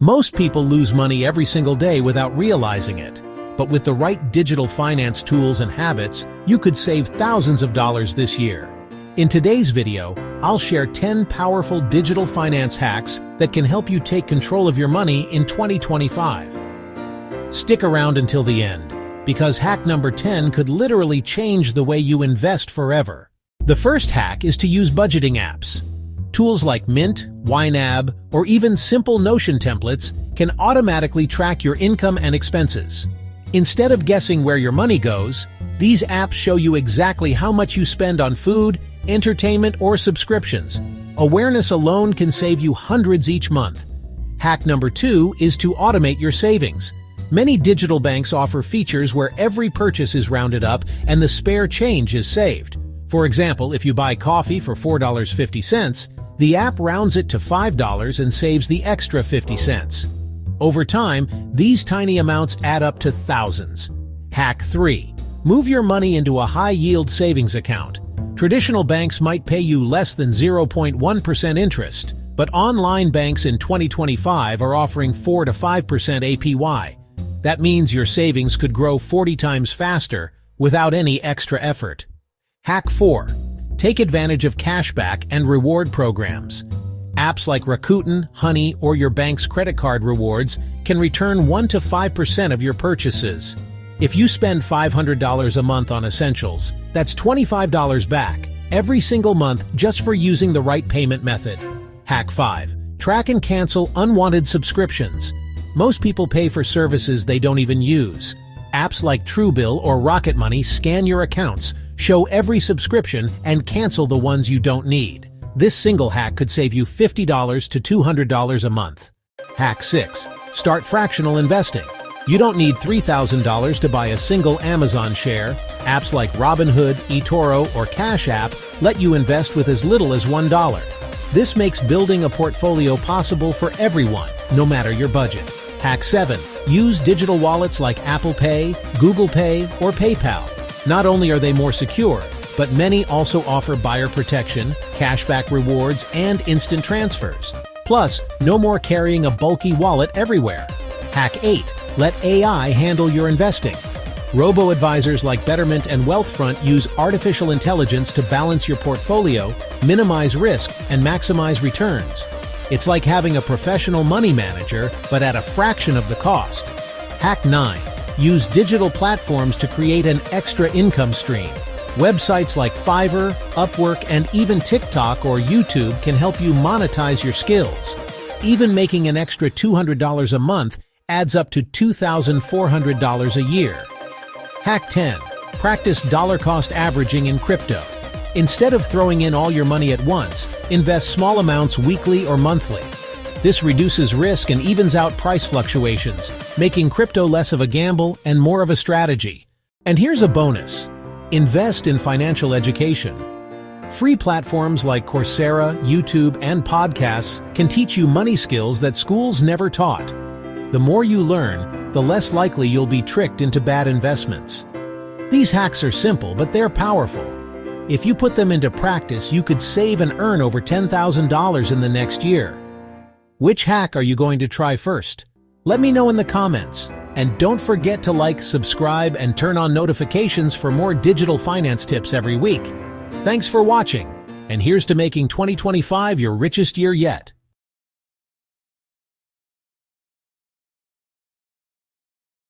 Most people lose money every single day without realizing it. But with the right digital finance tools and habits, you could save thousands of dollars this year. In today's video, I'll share 10 powerful digital finance hacks that can help you take control of your money in 2025. Stick around until the end, because hack number 10 could literally change the way you invest forever. The first hack is to use budgeting apps. Tools like Mint, YNAB, or even simple Notion templates can automatically track your income and expenses. Instead of guessing where your money goes, these apps show you exactly how much you spend on food, entertainment, or subscriptions. Awareness alone can save you hundreds each month. Hack number 2 is to automate your savings. Many digital banks offer features where every purchase is rounded up and the spare change is saved. For example, if you buy coffee for $4.50, the app rounds it to $5 and saves the extra 50 cents. Over time, these tiny amounts add up to thousands. Hack 3. Move your money into a high-yield savings account. Traditional banks might pay you less than 0.1% interest, but online banks in 2025 are offering 4 to 5% APY. That means your savings could grow 40 times faster without any extra effort. Hack 4. Take advantage of cashback and reward programs. Apps like Rakuten, Honey, or your bank's credit card rewards can return 1 to 5% of your purchases. If you spend $500 a month on essentials, that's $25 back every single month just for using the right payment method. Hack 5. Track and cancel unwanted subscriptions. Most people pay for services they don't even use. Apps like Truebill or Rocket Money scan your accounts, show every subscription, and cancel the ones you don't need. This single hack could save you $50 to $200 a month. Hack 6. Start fractional investing. You don't need $3,000 to buy a single Amazon share. Apps like Robinhood, eToro, or Cash App let you invest with as little as $1. This makes building a portfolio possible for everyone, no matter your budget. Hack 7. Use digital wallets like Apple Pay, Google Pay, or PayPal. Not only are they more secure, but many also offer buyer protection, cashback rewards, and instant transfers. Plus, no more carrying a bulky wallet everywhere. Hack 8. Let AI handle your investing. Robo-advisors like Betterment and Wealthfront use artificial intelligence to balance your portfolio, minimize risk, and maximize returns. It's like having a professional money manager, but at a fraction of the cost. Hack 9. Use digital platforms to create an extra income stream. Websites like Fiverr, Upwork, and even TikTok or YouTube can help you monetize your skills. Even making an extra $200 a month adds up to $2,400 a year. Hack 10. Practice dollar-cost averaging in crypto. Instead of throwing in all your money at once, invest small amounts weekly or monthly. This reduces risk and evens out price fluctuations, making crypto less of a gamble and more of a strategy. And here's a bonus. Invest in financial education. Free platforms like Coursera, YouTube, and podcasts can teach you money skills that schools never taught. The more you learn, the less likely you'll be tricked into bad investments. These hacks are simple, but they're powerful. If you put them into practice, you could save and earn over $10,000 in the next year. Which hack are you going to try first? Let me know in the comments. And don't forget to like, subscribe, and turn on notifications for more digital finance tips every week. Thanks for watching, and here's to making 2025 your richest year yet.